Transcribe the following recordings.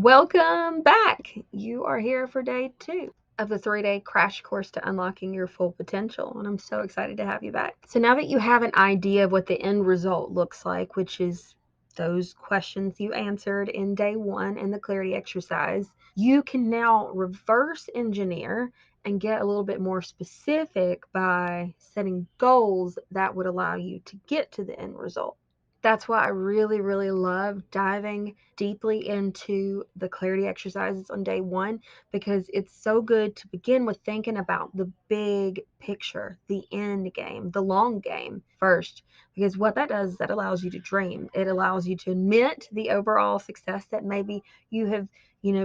Welcome back. You are here for day 2 of the 3-day crash course to unlocking your full potential, and I'm so excited to have you back. So now that you have an idea of what the end result looks like, which is those questions you answered in day 1 in the clarity exercise, you can now reverse engineer and get a little bit more specific by setting goals that would allow you to get to the end result. That's why I really, really love diving deeply into the clarity exercises on day 1, because it's so good to begin with thinking about the big picture, the end game, the long game first. Because what that does is that allows you to dream. It allows you to admit the overall success that maybe you have,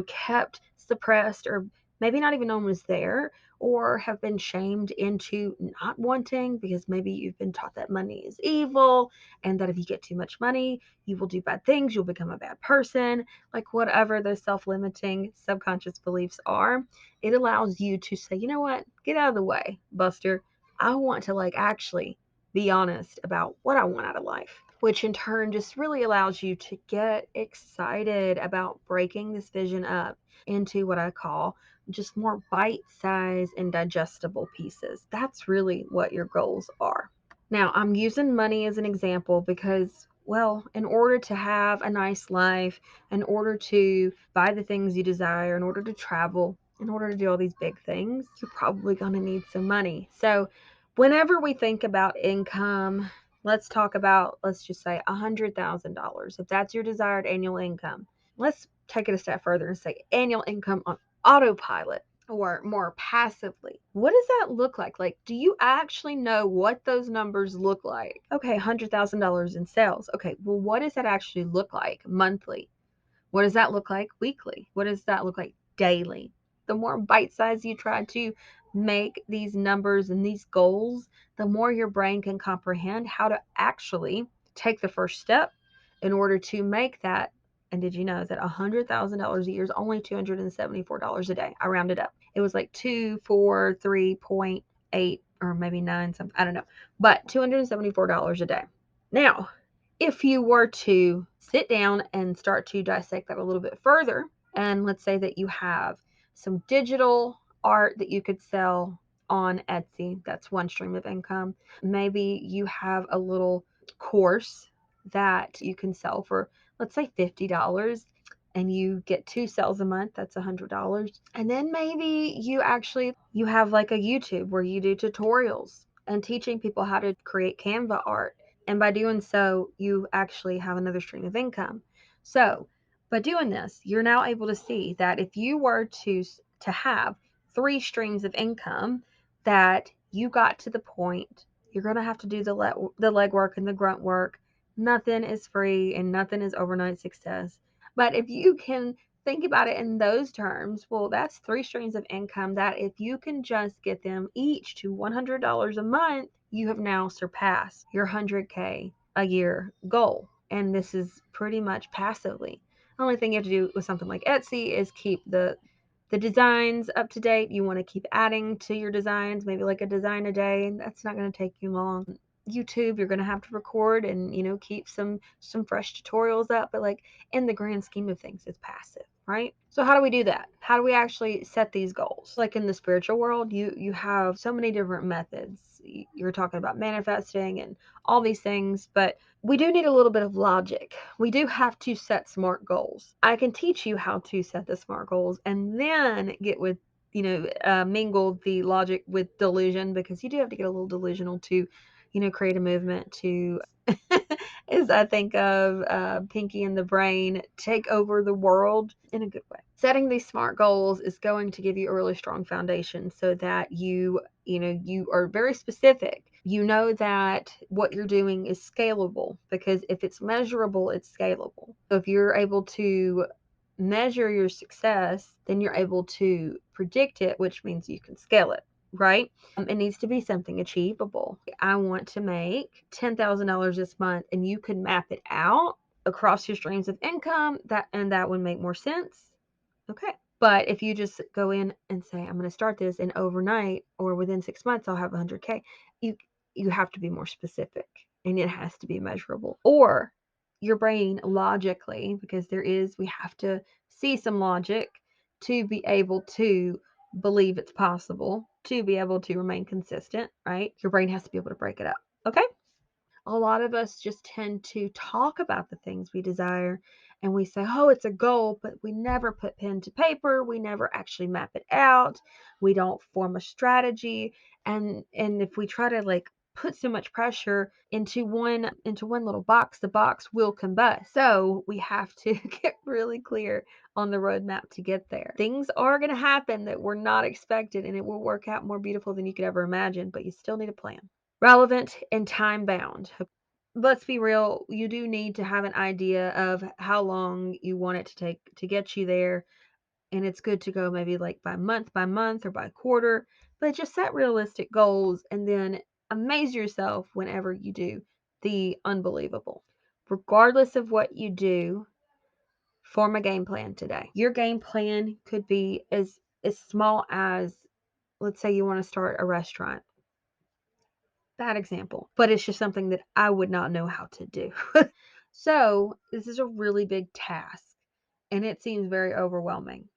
kept suppressed, or maybe not even known was there, or have been shamed into not wanting because maybe you've been taught that money is evil and that if you get too much money, you will do bad things, you'll become a bad person, like whatever those self-limiting subconscious beliefs are. It allows you to say, you know what, get out of the way, Buster. I want to actually be honest about what I want out of life, which in turn just really allows you to get excited about breaking this vision up into what I call just more bite-sized and digestible pieces. That's really what your goals are. Now, I'm using money as an example because, well, in order to have a nice life, in order to buy the things you desire, in order to travel, in order to do all these big things, you're probably going to need some money. So, whenever we think about income, let's just say $100,000. If that's your desired annual income, let's take it a step further and say annual income on autopilot, or more passively. What does that look like? Like, do you actually know what those numbers look like? Okay, $100,000 in sales. Okay, well, what does that actually look like monthly? What does that look like weekly? What does that look like daily? The more bite size you try to make these numbers and these goals, the more your brain can comprehend how to actually take the first step in order to make that. And did you know that $100,000 a year is only $274 a day? I rounded up. It was like 243.8 or maybe 9 something. I don't know. But $274 a day. Now, if you were to sit down and start to dissect that a little bit further, and let's say that you have some digital art that you could sell on Etsy, that's one stream of income. Maybe you have a little course that you can sell for, let's say, $50, and you get 2 sales a month, that's $100. And then maybe you have like a YouTube where you do tutorials and teaching people how to create Canva art, and by doing so, you actually have another stream of income. So by doing this, you're now able to see that if you were to have 3 streams of income, that you got to the point you're going to have to do the legwork and the grunt work. Nothing is free and nothing is overnight success. But if you can think about it in those terms, well, that's 3 streams of income that if you can just get them each to $100 a month, you have now surpassed your 100K a year goal. And this is pretty much passively. The only thing you have to do with something like Etsy is keep the designs up to date. You want to keep adding to your designs, maybe like a design a day. That's not going to take you long. YouTube, you're going to have to record and keep some fresh tutorials up, but like in the grand scheme of things, it's passive, right? So how do we do that? How do we actually set these goals? Like in the spiritual world, you have so many different methods. You're talking about manifesting and all these things, but we do need a little bit of logic. We do have to set SMART goals. I can teach you how to set the SMART goals and then get with mingle the logic with delusion, because you do have to get a little delusional to create a movement to, as I think of Pinky and the Brain, take over the world in a good way. Setting these SMART goals is going to give you a really strong foundation so that you are very specific. You know that what you're doing is scalable, because if it's measurable, it's scalable. So if you're able to measure your success, then you're able to predict it, which means you can scale it, right? It needs to be something achievable. I want to make $10,000 this month, and you could map it out across your streams of income, that would make more sense. Okay. But if you just go in and say, I'm going to start this, and overnight or within 6 months, I'll have 100K, you have to be more specific, and it has to be measurable. Or your brain logically, because we have to see some logic, to be able to believe it's possible, to be able to remain consistent, right? Your brain has to be able to break it up. Okay? A lot of us just tend to talk about the things we desire and we say, oh, it's a goal, but we never put pen to paper. We never actually map it out. We don't form a strategy. And if we try to like put so much pressure into one little box, the box will combust. So we have to get really clear on the roadmap to get there. Things are going to happen that were not expected, and it will work out more beautiful than you could ever imagine, but you still need a plan. Relevant and time bound. Let's be real, you do need to have an idea of how long you want it to take to get you there. And it's good to go maybe like by month or by quarter, but just set realistic goals and then amaze yourself whenever you do the unbelievable. Regardless of what you do, form a game plan today. Your game plan could be as small as, let's say you want to start a restaurant. Bad example, but it's just something that I would not know how to do. So, this is a really big task and it seems very overwhelming.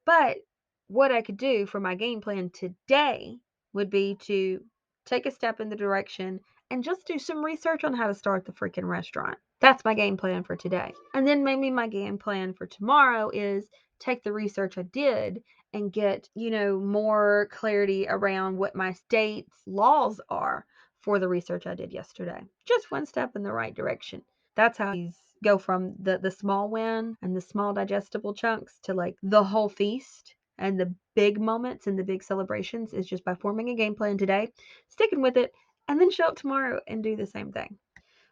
But what I could do for my game plan today would be to take a step in the direction and just do some research on how to start the freaking restaurant. That's my game plan for today. And then maybe my game plan for tomorrow is take the research I did and get, more clarity around what my state's laws are for the research I did yesterday. Just one step in the right direction. That's how these go from the small win and the small digestible chunks to like the whole feast and the big moments and the big celebrations is just by forming a game plan today, sticking with it, and then show up tomorrow and do the same thing.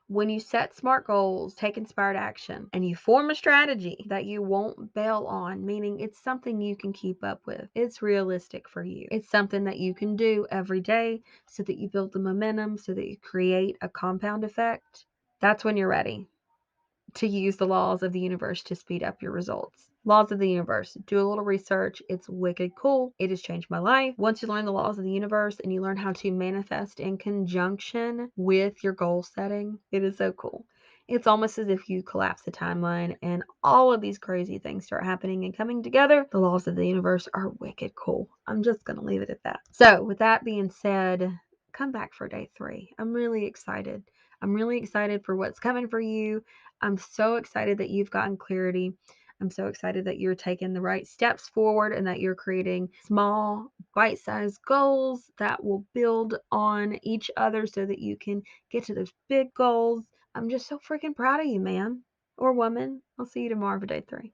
When you set smart goals, take inspired action, and you form a strategy that you won't bail on, meaning it's something you can keep up with, it's realistic for you. It's something that you can do every day so that you build the momentum, so that you create a compound effect. That's when you're ready to use the laws of the universe to speed up your results. Laws of the universe. Do a little research. It's wicked cool. It has changed my life. Once you learn the laws of the universe and you learn how to manifest in conjunction with your goal setting, it is so cool. It's almost as if you collapse the timeline and all of these crazy things start happening and coming together. The laws of the universe are wicked cool. I'm just going to leave it at that. So, with that being said, come back for day 3. I'm really excited. I'm really excited for what's coming for you. I'm so excited that you've gotten clarity. I'm so excited that you're taking the right steps forward and that you're creating small, bite-sized goals that will build on each other so that you can get to those big goals. I'm just so freaking proud of you, man or woman. I'll see you tomorrow for day 3.